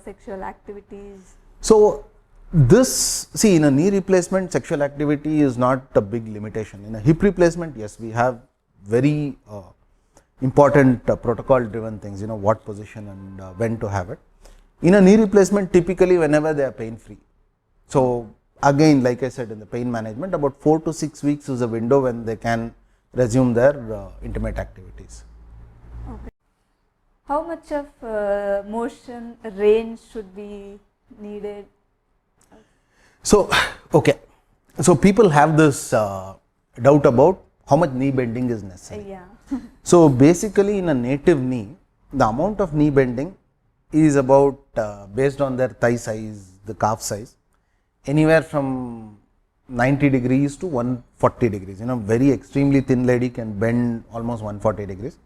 sexual activities? So in a knee replacement, sexual activity is not a big limitation. In a hip replacement, yes, we have very important protocol driven things, what position and when to have it. In a knee replacement, typically whenever they are pain free. So again, like I said, in the pain management, about 4 to 6 weeks is a window when they can resume their intimate activities. Okay. How much of motion range should be needed? So, okay. So people have this doubt about how much knee bending is necessary. Yeah. So basically in a native knee, the amount of knee bending is about based on their thigh size, the calf size, anywhere from 90 degrees to 140 degrees. Very extremely thin lady can bend almost 140 degrees.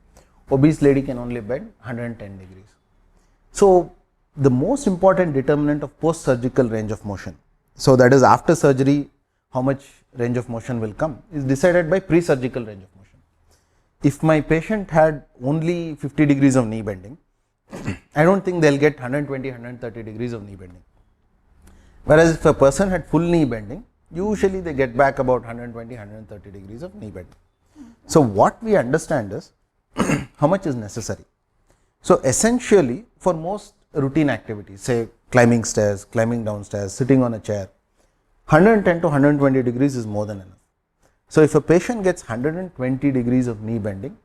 Obese lady can only bend 110 degrees. So the most important determinant of post-surgical range of motion, so that is after surgery how much range of motion will come, is decided by pre-surgical range of motion. If my patient had only 50 degrees of knee bending, I don't think they'll get 120, 130 degrees of knee bending. Whereas if a person had full knee bending, usually they get back about 120, 130 degrees of knee bending. So what we understand is how much is necessary. So essentially for most routine activities, say climbing stairs, climbing downstairs, sitting on a chair, 110 to 120 degrees is more than enough. So if a patient gets 120 degrees of knee bending,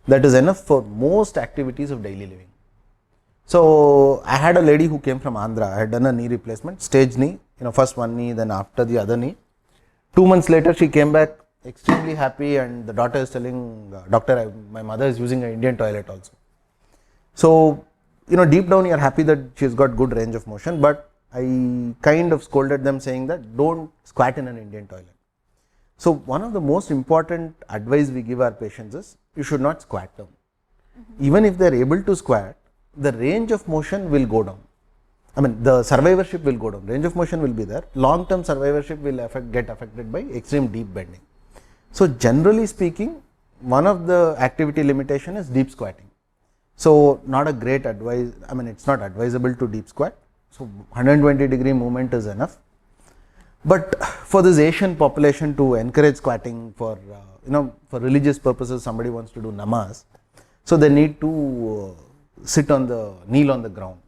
that is enough for most activities of daily living. So I had a lady who came from Andhra. I had done a knee replacement, stage knee, first one knee, then after the other knee. 2 months later she came back extremely happy, and the daughter is telling, doctor, my mother is using an Indian toilet also. So deep down you are happy that she has got good range of motion, but I kind of scolded them saying that don't squat in an Indian toilet. So one of the most important advice we give our patients is you should not squat down. Even if they are able to squat, the range of motion will go down. I mean, the survivorship will go down. Range of motion will be there. Long-term survivorship will get affected by extreme deep bending. So generally speaking, one of the activity limitation is deep squatting. So not a great advice. I mean, it's not advisable to deep squat. So 120 degree movement is enough. But for this Asian population, to encourage squatting for for religious purposes, somebody wants to do namaz, so they need to kneel on the ground.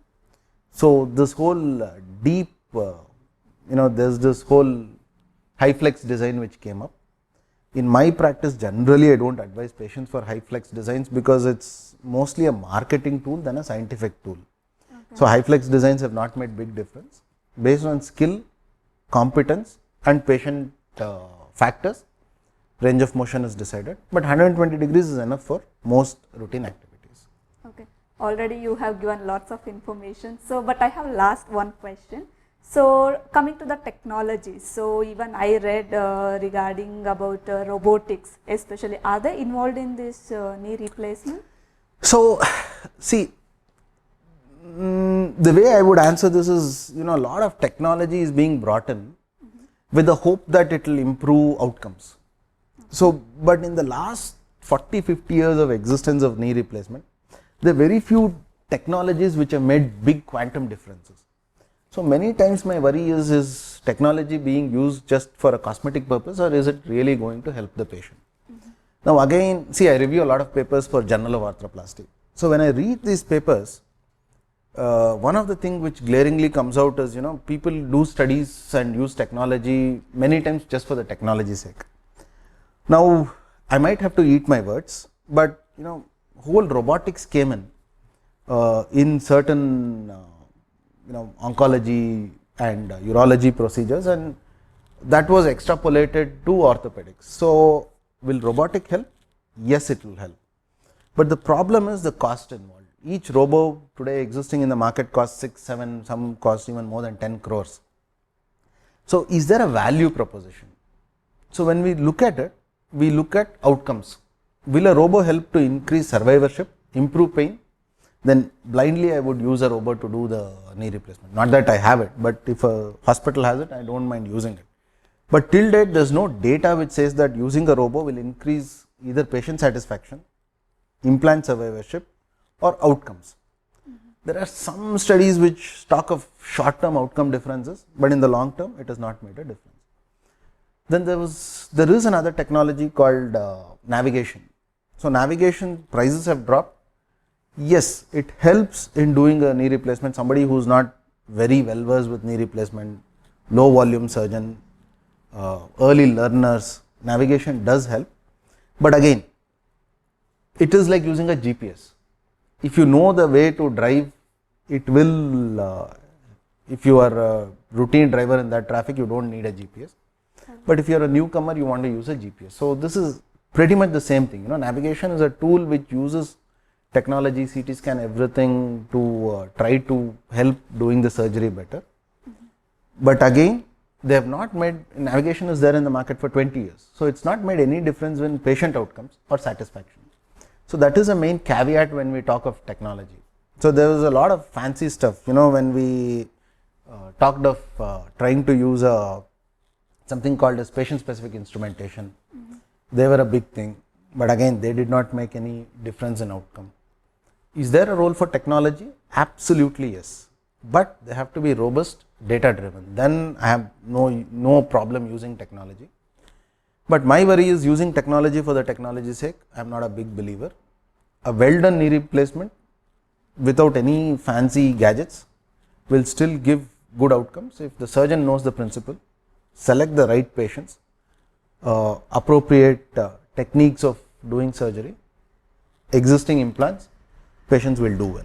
So this whole deep, there's this whole high flex design which came up. In my practice, generally I don't advise patients for high flex designs because it's mostly a marketing tool than a scientific tool. Okay. So high flex designs have not made big difference. Based on skill, competence and patient factors, range of motion is decided, but 120 degrees is enough for most routine activities. Okay, already you have given lots of information, so but I have last one question. So coming to the technology, so even I read regarding about robotics, especially, are they involved in this knee replacement? So see, the way I would answer this is, a lot of technology is being brought in with the hope that it will improve outcomes. So, but in the last 40-50 years of existence of knee replacement, there are very few technologies which have made big quantum differences. So many times my worry is technology being used just for a cosmetic purpose, or is it really going to help the patient? Now again, see, I review a lot of papers for Journal of Arthroplasty. So when I read these papers, one of the things which glaringly comes out is, people do studies and use technology many times just for the technology's sake. Now, I might have to eat my words, but whole robotics came in certain oncology and urology procedures, and that was extrapolated to orthopedics. So will robotic help? Yes, it will help. But the problem is the cost involved. Each robo today existing in the market costs 6, 7, some cost even more than 10 crores. So is there a value proposition? So when we look at it, we look at outcomes. Will a robo help to increase survivorship, improve pain? Then blindly I would use a robo to do the knee replacement. Not that I have it, but if a hospital has it, I don't mind using it. But till date, there's no data which says that using a robo will increase either patient satisfaction, implant survivorship, or outcomes. There are some studies which talk of short-term outcome differences, but in the long term, it has not made a difference. Then there is another technology called navigation. So navigation prices have dropped. Yes, it helps in doing a knee replacement. Somebody who is not very well versed with knee replacement, low volume surgeon, early learners, navigation does help. But again, it is like using a GPS. If you know the way to drive, it will, if you are a routine driver in that traffic, you don't need a GPS. But if you are a newcomer, you want to use a GPS. So this is pretty much the same thing. Navigation is a tool which uses technology, CT scan, everything to try to help doing the surgery better. But again, they have not made, navigation is there in the market for 20 years. So it's not made any difference in patient outcomes or satisfaction. So that is a main caveat when we talk of technology. So there was a lot of fancy stuff, when we talked of trying to use something called as patient specific instrumentation. They were a big thing, but again, they did not make any difference in outcome. Is there a role for technology? Absolutely yes, but they have to be robust, data driven. Then I have no problem using technology. But my worry is using technology for the technology's sake. I am not a big believer. A well done knee replacement without any fancy gadgets will still give good outcomes if the surgeon knows the principle, select the right patients, appropriate techniques of doing surgery, existing implants, patients will do well.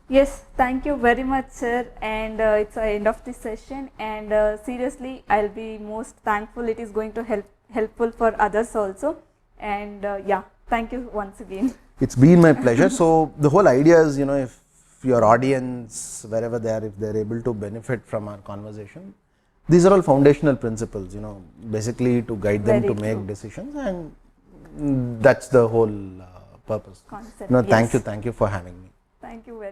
Yes, thank you very much, sir. And it's the end of this session. And seriously, I'll be most thankful. It is going to helpful for others also. And yeah, thank you once again. It's been my pleasure. So the whole idea is, if your audience, wherever they are, if they're able to benefit from our conversation, these are all foundational principles, basically to guide them to make decisions, and that's the whole purpose. Concept. Thank you for having me. Thank you very much.